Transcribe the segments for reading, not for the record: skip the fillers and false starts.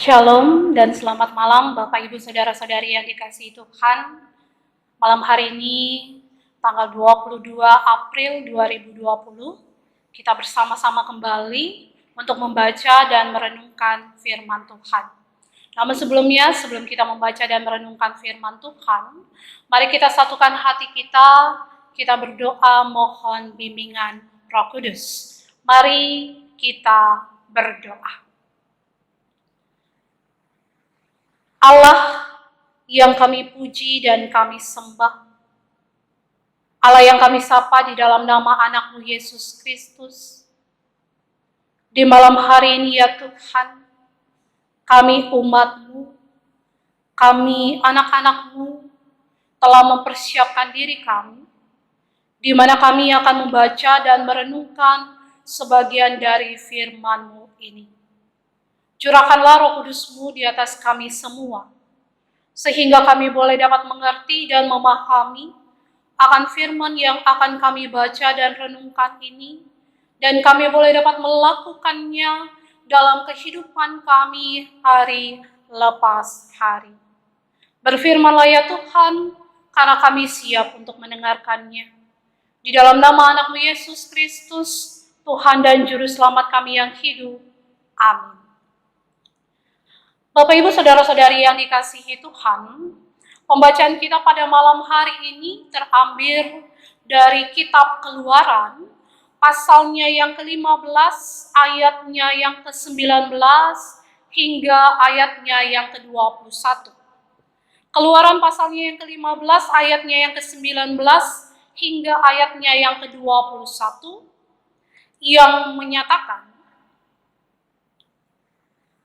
Shalom dan selamat malam Bapak Ibu Saudara-saudari yang dikasihi Tuhan. Malam hari ini tanggal 22 April 2020 kita bersama-sama kembali untuk membaca dan merenungkan firman Tuhan. Namun sebelumnya, sebelum kita membaca dan merenungkan firman Tuhan, mari kita satukan hati kita berdoa mohon bimbingan Roh Kudus. Mari kita berdoa. Allah yang kami puji dan kami sembah, Allah yang kami sapa di dalam nama anak-Mu Yesus Kristus. Di malam hari ini ya Tuhan, kami umat-Mu, kami anak-anak-Mu telah mempersiapkan diri kami, di mana kami akan membaca dan merenungkan sebagian dari firman-Mu ini. Curahkanlah Roh Kudus-Mu di atas kami semua, sehingga kami boleh dapat mengerti dan memahami akan firman yang akan kami baca dan renungkan ini, dan kami boleh dapat melakukannya dalam kehidupan kami hari lepas hari. Berfirmanlah ya Tuhan, karena kami siap untuk mendengarkannya. Di dalam nama anak-Mu Yesus Kristus, Tuhan dan Juru Selamat kami yang hidup. Amin. Bapak Ibu Saudara-saudari yang dikasihi Tuhan, pembacaan kita pada malam hari ini terambil dari kitab Keluaran, pasalnya yang ke-15, ayatnya yang ke-19, hingga ayatnya yang ke-21. Keluaran pasalnya yang ke-15, ayatnya yang ke-19, hingga ayatnya yang ke-21, yang menyatakan,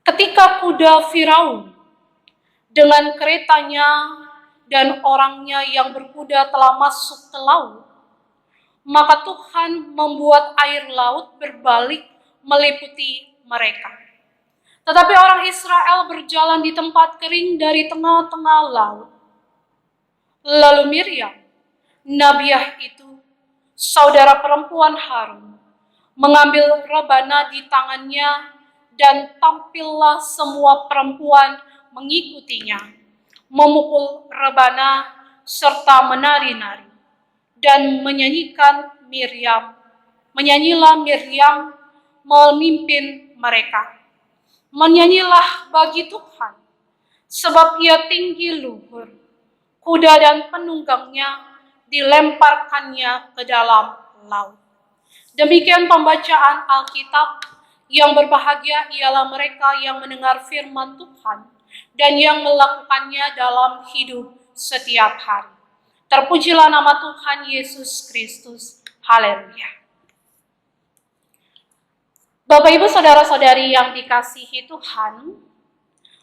ketika kuda Firaun dengan keretanya dan orangnya yang berkuda telah masuk ke laut, maka Tuhan membuat air laut berbalik meliputi mereka. Tetapi orang Israel berjalan di tempat kering dari tengah-tengah laut. Lalu Miriam, nabiah itu, saudara perempuan Harun, mengambil rebana di tangannya, dan tampillah semua perempuan mengikutinya, memukul rebana serta menari-nari, dan menyanyilah Miriam memimpin mereka. Menyanyilah bagi Tuhan, sebab ia tinggi luhur, kuda dan penunggangnya dilemparkannya ke dalam laut. Demikian pembacaan Alkitab. Yang berbahagia ialah mereka yang mendengar firman Tuhan dan yang melakukannya dalam hidup setiap hari. Terpujilah nama Tuhan Yesus Kristus. Haleluya. Bapak Ibu Saudara-saudari yang dikasihi Tuhan,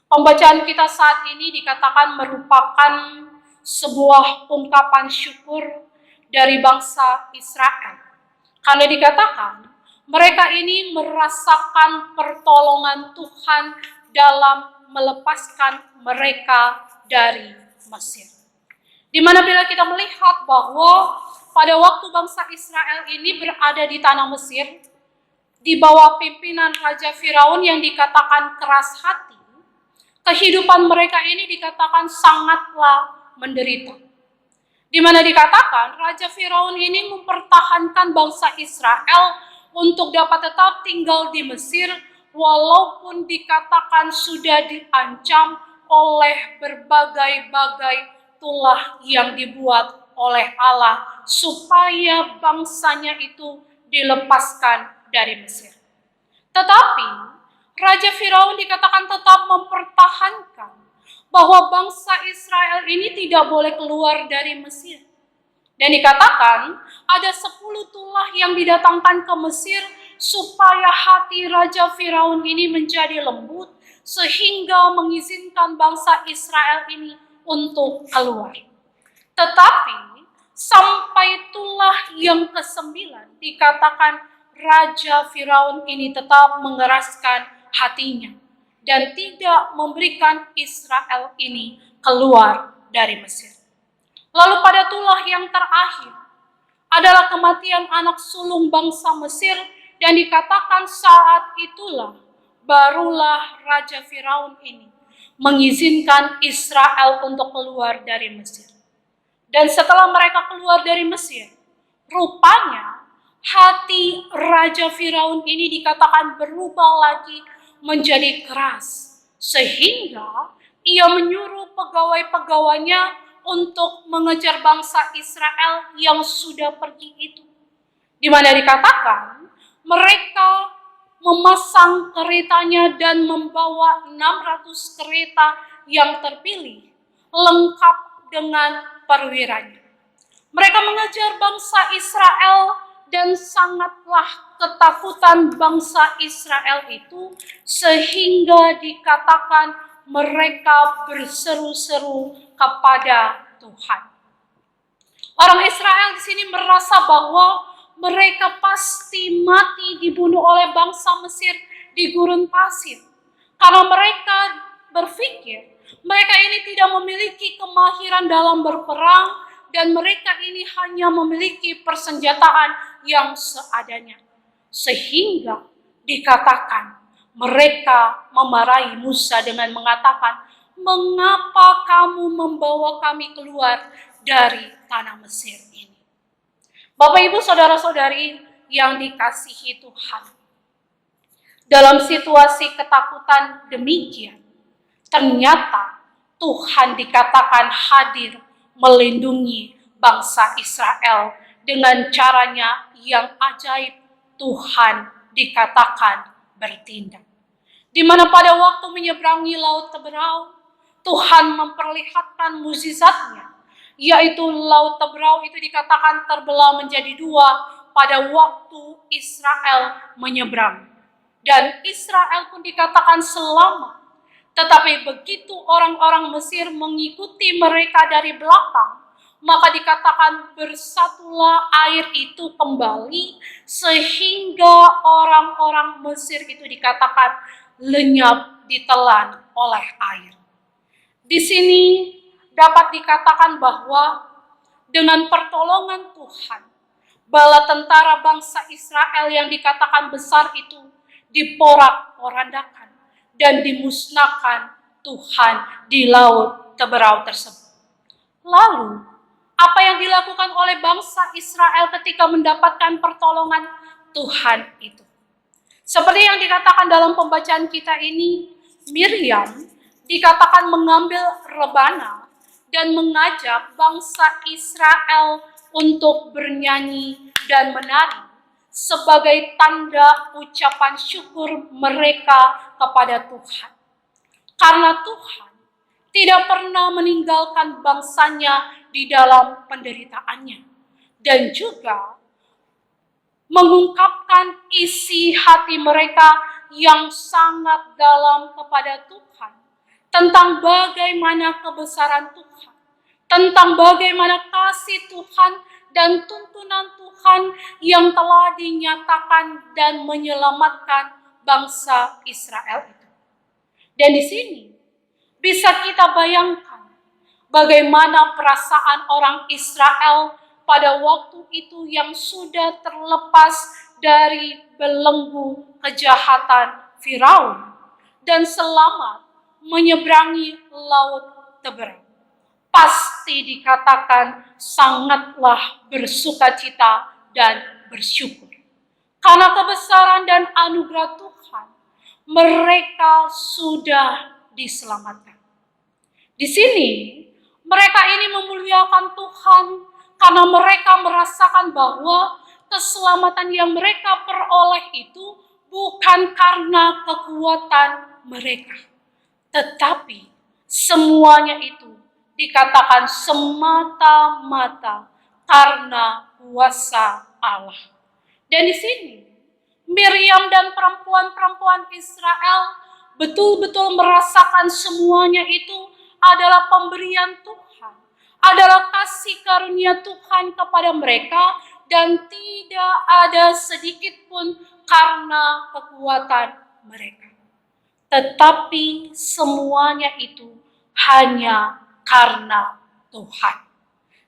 pembacaan kita saat ini dikatakan merupakan sebuah ungkapan syukur dari bangsa Israel. Karena dikatakan mereka ini merasakan pertolongan Tuhan dalam melepaskan mereka dari Mesir. Di mana bila kita melihat bahwa pada waktu bangsa Israel ini berada di tanah Mesir, di bawah pimpinan Raja Firaun yang dikatakan keras hati, kehidupan mereka ini dikatakan sangatlah menderita. Di mana dikatakan Raja Firaun ini mempertahankan bangsa Israel untuk dapat tetap tinggal di Mesir, walaupun dikatakan sudah diancam oleh berbagai-bagai tulah yang dibuat oleh Allah, supaya bangsanya itu dilepaskan dari Mesir. Tetapi, Raja Firaun dikatakan tetap mempertahankan bahwa bangsa Israel ini tidak boleh keluar dari Mesir. Dan dikatakan ada 10 tulah yang didatangkan ke Mesir supaya hati Raja Firaun ini menjadi lembut sehingga mengizinkan bangsa Israel ini untuk keluar. Tetapi sampai tulah yang ke-9 dikatakan Raja Firaun ini tetap mengeraskan hatinya dan tidak memberikan Israel ini keluar dari Mesir. Lalu pada tulah yang terakhir adalah kematian anak sulung bangsa Mesir, dan dikatakan saat itulah barulah Raja Firaun ini mengizinkan Israel untuk keluar dari Mesir. Dan setelah mereka keluar dari Mesir, rupanya hati Raja Firaun ini dikatakan berubah lagi menjadi keras. Sehingga ia menyuruh pegawai-pegawainya untuk mengejar bangsa Israel yang sudah pergi itu. Di mana dikatakan mereka memasang keretanya dan membawa 600 kereta yang terpilih lengkap dengan perwiranya. Mereka mengejar bangsa Israel dan sangatlah ketakutan bangsa Israel itu sehingga dikatakan mereka berseru-seru kepada Tuhan. Orang Israel di sini merasa bahwa mereka pasti mati dibunuh oleh bangsa Mesir di gurun pasir. Karena mereka berpikir mereka ini tidak memiliki kemahiran dalam berperang dan mereka ini hanya memiliki persenjataan yang seadanya. Sehingga dikatakan mereka memarahi Musa dengan mengatakan, "Mengapa kamu membawa kami keluar dari tanah Mesir ini?" Bapak, Ibu, saudara-saudari yang dikasihi Tuhan, dalam situasi ketakutan demikian, ternyata Tuhan dikatakan hadir melindungi bangsa Israel dengan caranya yang ajaib. Tuhan dikatakan bertindak. Di mana pada waktu menyeberangi Laut Teberau, Tuhan memperlihatkan mukjizatnya, yaitu Laut Teberau itu dikatakan terbelah menjadi dua pada waktu Israel menyeberang. Dan Israel pun dikatakan selamat. Tetapi begitu orang-orang Mesir mengikuti mereka dari belakang, maka dikatakan bersatulah air itu kembali sehingga orang-orang Mesir itu dikatakan lenyap ditelan oleh air. Di sini dapat dikatakan bahwa dengan pertolongan Tuhan, bala tentara bangsa Israel yang dikatakan besar itu diporak-porandakan dan dimusnahkan Tuhan di Laut Teberau tersebut. Lalu, apa yang dilakukan oleh bangsa Israel ketika mendapatkan pertolongan Tuhan itu? Seperti yang dikatakan dalam pembacaan kita ini, Miriam dikatakan mengambil rebana dan mengajak bangsa Israel untuk bernyanyi dan menari sebagai tanda ucapan syukur mereka kepada Tuhan. Karena Tuhan tidak pernah meninggalkan bangsanya di dalam penderitaannya. Dan juga mengungkapkan isi hati mereka yang sangat dalam kepada Tuhan. Tentang bagaimana kebesaran Tuhan. Tentang bagaimana kasih Tuhan dan tuntunan Tuhan yang telah dinyatakan dan menyelamatkan bangsa Israel itu. Dan di sini bisa kita bayangkan bagaimana perasaan orang Israel pada waktu itu yang sudah terlepas dari belenggu kejahatan Firaun dan selamat menyeberangi Laut Teberau. Pasti dikatakan sangatlah bersukacita dan bersyukur. Karena kebesaran dan anugerah Tuhan, mereka sudah diselamatkan. Di sini, mereka ini memuliakan Tuhan karena mereka merasakan bahwa keselamatan yang mereka peroleh itu bukan karena kekuatan mereka. Tetapi semuanya itu dikatakan semata-mata karena kuasa Allah. Dan di sini, Miriam dan perempuan-perempuan Israel betul-betul merasakan semuanya itu adalah pemberian Tuhan, adalah kasih karunia Tuhan kepada mereka dan tidak ada sedikit pun karena kekuatan mereka. Tetapi semuanya itu hanya karena Tuhan.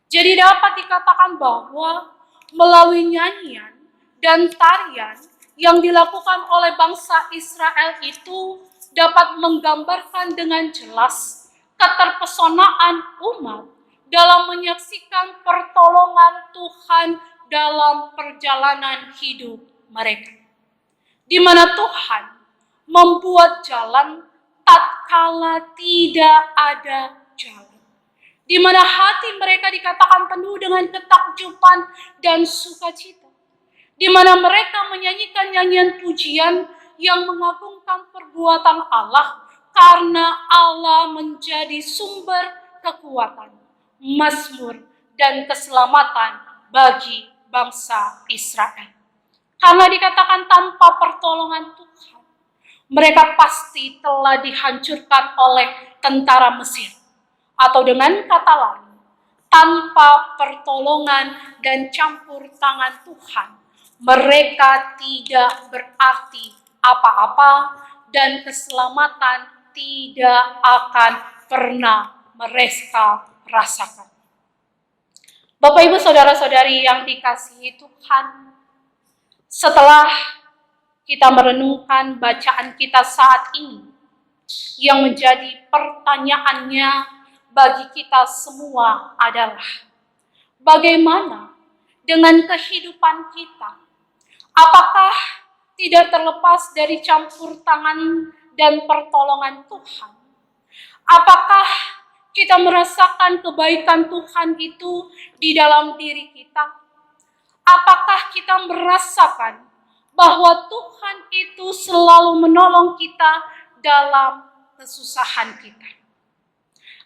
Jadi dapat dikatakan bahwa melalui nyanyian dan tarian yang dilakukan oleh bangsa Israel itu dapat menggambarkan dengan jelas keterpesonaan umat dalam menyaksikan pertolongan Tuhan dalam perjalanan hidup mereka, di mana Tuhan membuat jalan tatkala tidak ada jalan, di mana hati mereka dikatakan penuh dengan ketakjuban dan sukacita, di mana mereka menyanyikan nyanyian pujian yang mengagungkan perbuatan Allah, karena Allah menjadi sumber kekuatan, mazmur, dan keselamatan bagi bangsa Israel. Karena dikatakan tanpa pertolongan Tuhan, mereka pasti telah dihancurkan oleh tentara Mesir. Atau dengan kata lain, tanpa pertolongan dan campur tangan Tuhan, mereka tidak berarti apa-apa dan keselamatan tidak akan pernah mereka rasakan. Bapak, Ibu, Saudara-saudari yang dikasihi Tuhan, setelah kita merenungkan bacaan kita saat ini, yang menjadi pertanyaannya bagi kita semua adalah, bagaimana dengan kehidupan kita? Apakah tidak terlepas dari campur tangan dan pertolongan Tuhan? Apakah kita merasakan kebaikan Tuhan itu di dalam diri kita? Apakah kita merasakan bahwa Tuhan itu selalu menolong kita dalam kesusahan kita?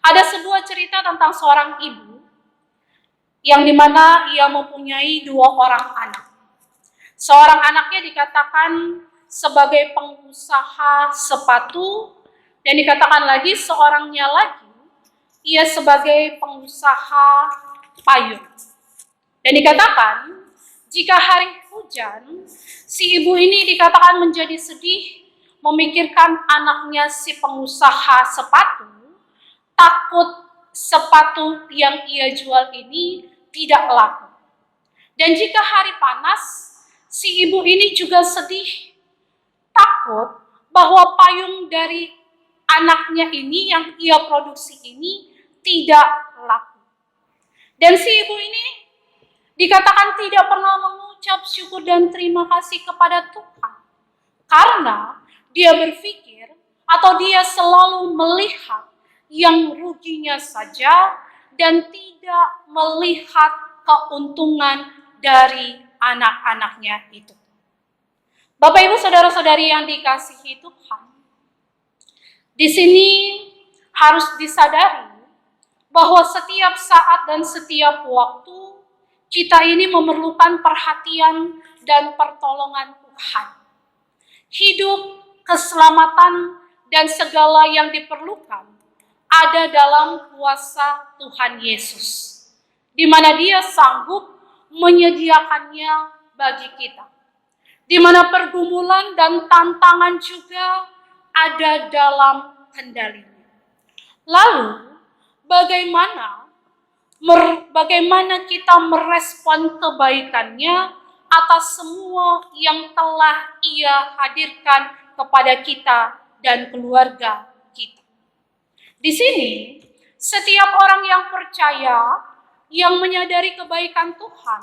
Ada sebuah cerita tentang seorang ibu yang dimana ia mempunyai 2 orang anak. Seorang anaknya dikatakan sebagai pengusaha sepatu, dan dikatakan lagi seorangnya lagi ia sebagai pengusaha payung. Dan dikatakan jika hari hujan, si ibu ini dikatakan menjadi sedih memikirkan anaknya si pengusaha sepatu, takut sepatu yang ia jual ini tidak laku. Dan jika hari panas, si ibu ini juga sedih, takut bahwa payung dari anaknya ini yang ia produksi ini tidak laku. Dan si ibu ini dikatakan tidak pernah mengucap syukur dan terima kasih kepada Tuhan, karena dia berpikir atau dia selalu melihat yang ruginya saja dan tidak melihat keuntungan dari anak-anaknya itu. Bapak, Ibu, Saudara-saudari yang dikasihi Tuhan, di sini harus disadari bahwa setiap saat dan setiap waktu kita ini memerlukan perhatian dan pertolongan Tuhan. Hidup, keselamatan, dan segala yang diperlukan ada dalam kuasa Tuhan Yesus, di mana Dia sanggup menyediakannya bagi kita, di mana pergumulan dan tantangan juga ada dalam kendalinya. Lalu, bagaimana kita merespon kebaikannya atas semua yang telah Ia hadirkan kepada kita dan keluarga kita? Di sini, setiap orang yang percaya, yang menyadari kebaikan Tuhan,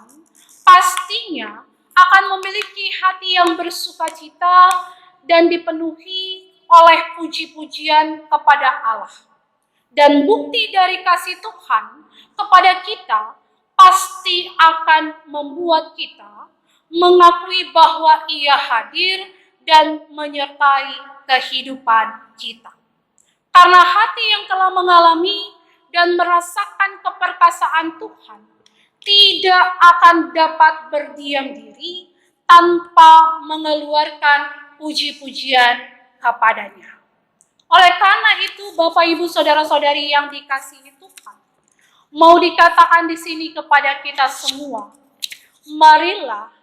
pastinya akan memiliki hati yang bersukacita dan dipenuhi oleh puji-pujian kepada Allah. Dan bukti dari kasih Tuhan kepada kita pasti akan membuat kita mengakui bahwa Ia hadir dan menyertai kehidupan kita. Karena hati yang telah mengalami dan merasakan keperkasaan Tuhan tidak akan dapat berdiam diri tanpa mengeluarkan puji-pujian kepadanya. Oleh karena itu, Bapak, Ibu, Saudara-saudari yang dikasihi Tuhan, mau dikatakan di sini kepada kita semua, marilah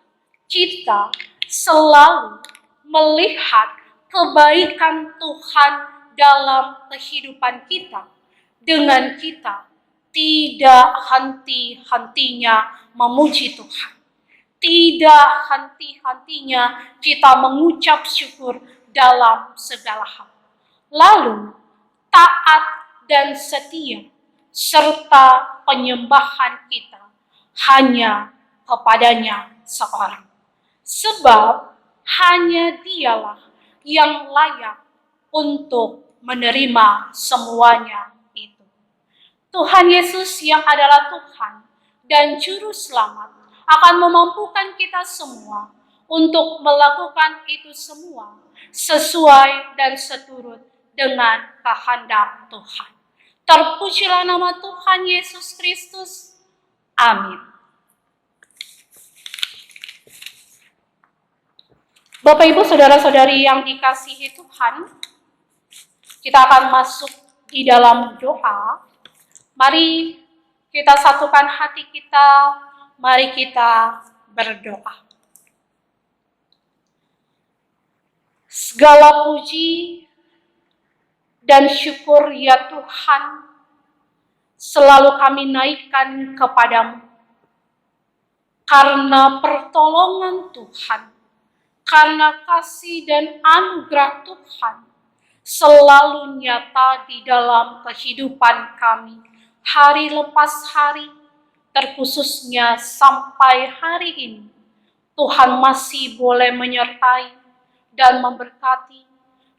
kita selalu melihat kebaikan Tuhan dalam kehidupan kita, dengan kita tidak henti-hentinya memuji Tuhan, tidak henti-hentinya kita mengucap syukur dalam segala hal. Lalu, taat dan setia serta penyembahan kita hanya kepadanya seorang. Sebab hanya dialah yang layak untuk menerima semuanya itu. Tuhan Yesus yang adalah Tuhan dan Juru Selamat akan memampukan kita semua untuk melakukan itu semua sesuai dan seturut dengan kehendak Tuhan. Terpujilah nama Tuhan Yesus Kristus. Amin. Bapak, Ibu, saudara-saudari yang dikasihi Tuhan, kita akan masuk di dalam doa. Mari kita satukan hati kita, mari kita berdoa. Segala puji dan syukur ya Tuhan, selalu kami naikkan kepadamu. Karena pertolongan Tuhan, karena kasih dan anugerah Tuhan, selalu nyata di dalam kehidupan kami, hari lepas hari, terkhususnya sampai hari ini. Tuhan masih boleh menyertai dan memberkati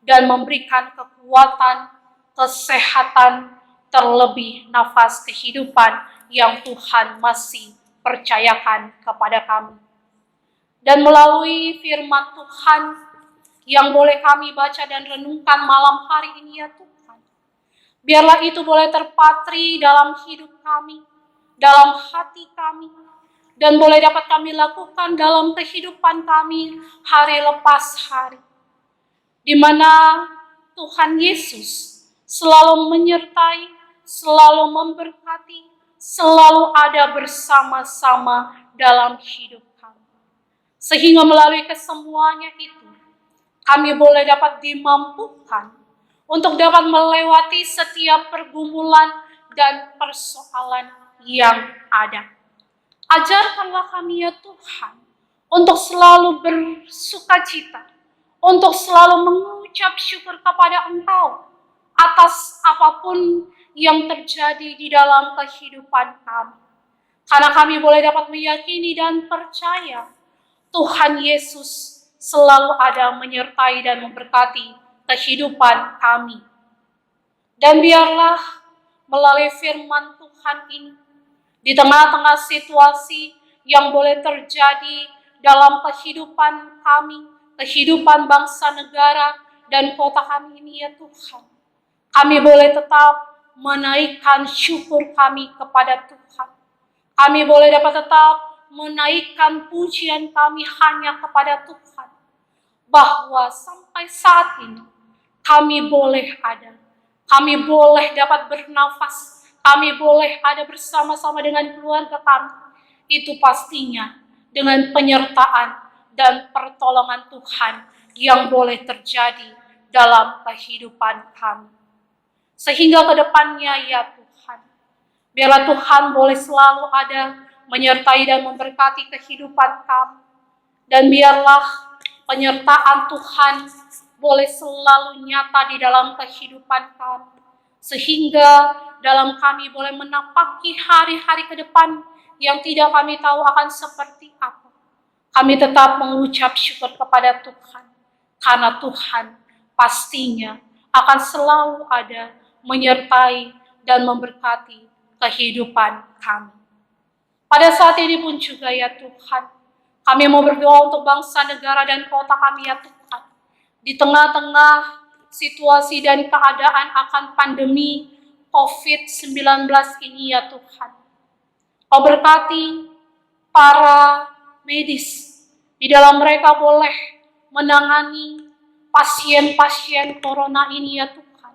dan memberikan kekuatan, kesehatan, terlebih nafas kehidupan yang Tuhan masih percayakan kepada kami. Dan melalui firman Tuhan yang boleh kami baca dan renungkan malam hari ini ya Tuhan, biarlah itu boleh terpatri dalam hidup kami, dalam hati kami, dan boleh dapat kami lakukan dalam kehidupan kami hari lepas hari, di mana Tuhan Yesus selalu menyertai, selalu memberkati, selalu ada bersama-sama dalam hidup kami. Sehingga melalui kesemuanya itu, kami boleh dapat dimampukan untuk dapat melewati setiap pergumulan dan persoalan yang ada. Ajarkanlah kami ya Tuhan, untuk selalu bersukacita, untuk selalu mengucap syukur kepada Engkau atas apapun yang terjadi di dalam kehidupan kami. Karena kami boleh dapat meyakini dan percaya Tuhan Yesus selalu ada menyertai dan memberkati kehidupan kami. Dan biarlah melalui firman Tuhan ini, di tengah-tengah situasi yang boleh terjadi dalam kehidupan kami, kehidupan bangsa negara dan kota kami ini ya Tuhan, kami boleh tetap menaikkan syukur kami kepada Tuhan. Kami boleh dapat tetap menaikkan pujian kami hanya kepada Tuhan. Bahwa sampai saat ini kami boleh ada, kami boleh dapat bernafas, kami boleh ada bersama-sama dengan keluarga kami. Itu pastinya dengan penyertaan dan pertolongan Tuhan yang boleh terjadi dalam kehidupan kami. Sehingga ke depannya ya Tuhan, biarlah Tuhan boleh selalu ada menyertai dan memberkati kehidupan kami. Dan biarlah penyertaan Tuhan boleh selalu nyata di dalam kehidupan kami. Sehingga dalam kami boleh menapaki hari-hari ke depan yang tidak kami tahu akan seperti apa. Kami tetap mengucap syukur kepada Tuhan. Karena Tuhan pastinya akan selalu ada menyertai dan memberkati kehidupan kami. Pada saat ini pun juga ya Tuhan, kami mau berdoa untuk bangsa, negara, dan kota kami ya Tuhan. Di tengah-tengah situasi dan keadaan akan pandemi COVID-19 ini ya Tuhan. Kau berkati para medis, di dalam mereka boleh menangani pasien-pasien corona ini ya Tuhan.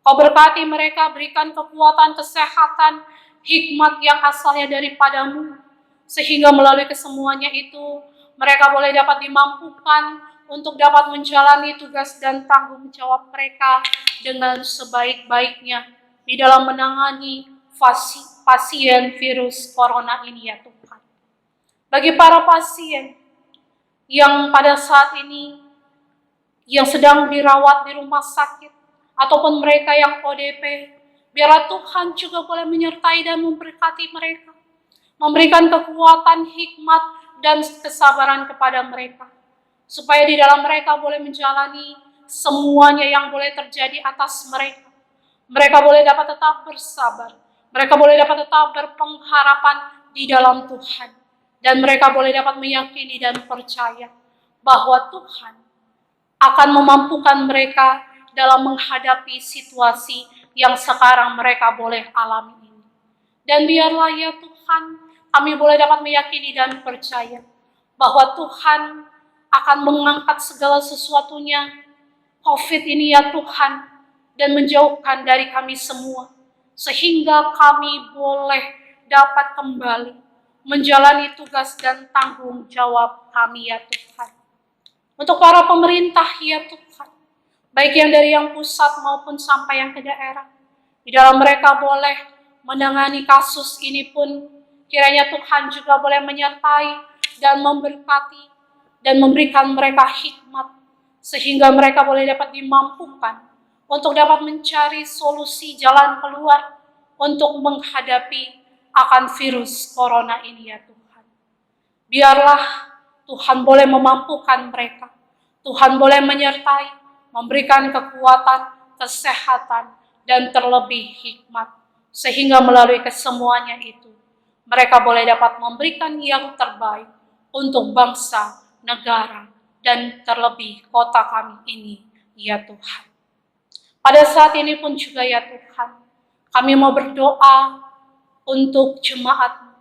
Kau berkati mereka, berikan kekuatan, kesehatan, hikmat yang asalnya daripadamu, sehingga melalui kesemuanya itu mereka boleh dapat dimampukan untuk dapat menjalani tugas dan tanggung jawab mereka dengan sebaik-baiknya di dalam menangani pasien virus corona ini ya Tuhan. Bagi para pasien yang pada saat ini yang sedang dirawat di rumah sakit ataupun mereka yang ODP, biarlah Tuhan juga boleh menyertai dan memberkati mereka, memberikan kekuatan, hikmat, dan kesabaran kepada mereka, supaya di dalam mereka boleh menjalani semuanya yang boleh terjadi atas mereka. Mereka boleh dapat tetap bersabar, mereka boleh dapat tetap berpengharapan di dalam Tuhan, dan mereka boleh dapat meyakini dan percaya bahwa Tuhan akan memampukan mereka dalam menghadapi situasi yang sekarang mereka boleh alami ini. Dan biarlah ya Tuhan, kami boleh dapat meyakini dan percaya bahwa Tuhan akan mengangkat segala sesuatunya COVID ini ya Tuhan, dan menjauhkan dari kami semua, sehingga kami boleh dapat kembali menjalani tugas dan tanggung jawab kami ya Tuhan. Untuk para pemerintah ya Tuhan, baik yang dari yang pusat maupun sampai yang ke daerah, di dalam mereka boleh menangani kasus ini pun, kiranya Tuhan juga boleh menyertai dan memberkati dan memberikan mereka hikmat, sehingga mereka boleh dapat dimampukan untuk dapat mencari solusi jalan keluar untuk menghadapi akan virus corona ini ya Tuhan. Biarlah Tuhan boleh memampukan mereka, Tuhan boleh menyertai, memberikan kekuatan, kesehatan, dan terlebih hikmat, sehingga melalui kesemuanya itu, mereka boleh dapat memberikan yang terbaik untuk bangsa, negara, dan terlebih kota kami ini, ya Tuhan. Pada saat ini pun juga ya Tuhan, kami mau berdoa untuk jemaat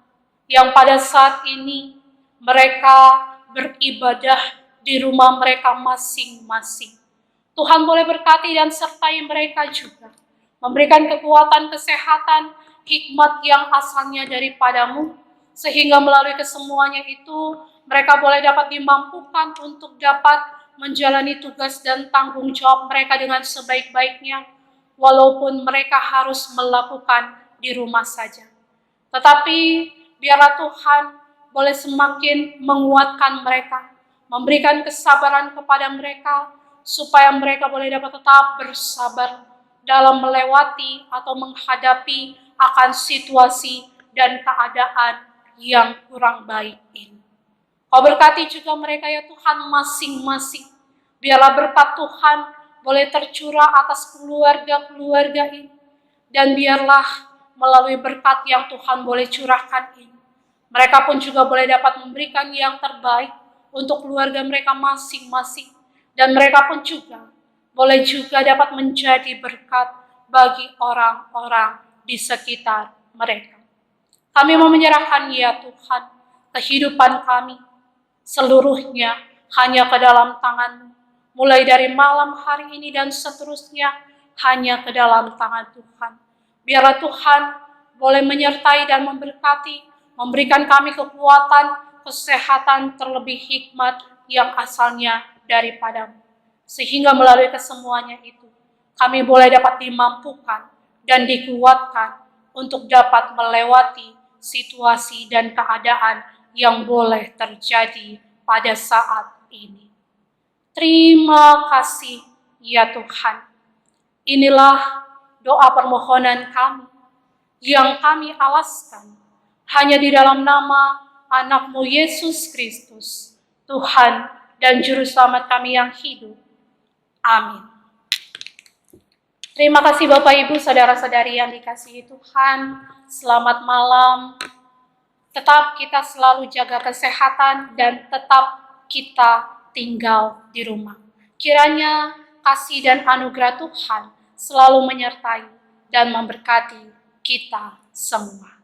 yang pada saat ini mereka beribadah di rumah mereka masing-masing. Tuhan boleh berkati dan sertai mereka juga, memberikan kekuatan, kesehatan, hikmat yang asalnya daripadamu, sehingga melalui kesemuanya itu mereka boleh dapat dimampukan untuk dapat menjalani tugas dan tanggung jawab mereka dengan sebaik-baiknya, walaupun mereka harus melakukan di rumah saja. Tetapi biarlah Tuhan boleh semakin menguatkan mereka, memberikan kesabaran kepada mereka, supaya mereka boleh dapat tetap bersabar dalam melewati atau menghadapi akan situasi dan keadaan yang kurang baik ini. Kau berkati juga mereka ya Tuhan masing-masing. Biarlah berkat Tuhan boleh tercurah atas keluarga-keluarga ini. Dan biarlah melalui berkat yang Tuhan boleh curahkan ini, mereka pun juga boleh dapat memberikan yang terbaik untuk keluarga mereka masing-masing. Dan mereka pun juga boleh juga dapat menjadi berkat bagi orang-orang di sekitar mereka. Kami mau menyerahkan ya Tuhan kehidupan kami seluruhnya hanya ke dalam tangan-Mu. Mulai dari malam hari ini dan seterusnya hanya ke dalam tangan Tuhan. Biarlah Tuhan boleh menyertai dan memberkati, memberikan kami kekuatan, kesehatan, terlebih hikmat yang asalnya daripada-Mu. Sehingga melalui kesemuanya itu, kami boleh dapat dimampukan dan dikuatkan untuk dapat melewati situasi dan keadaan yang boleh terjadi pada saat ini. Terima kasih ya Tuhan. Inilah doa permohonan kami yang kami alaskan hanya di dalam nama anak-Mu Yesus Kristus, Tuhan dan Juru Selamat kami yang hidup. Amin. Terima kasih Bapak Ibu, saudara-saudari yang dikasihi Tuhan. Selamat malam. Tetap kita selalu jaga kesehatan dan tetap kita tinggal di rumah. Kiranya kasih dan anugerah Tuhan selalu menyertai dan memberkati kita semua.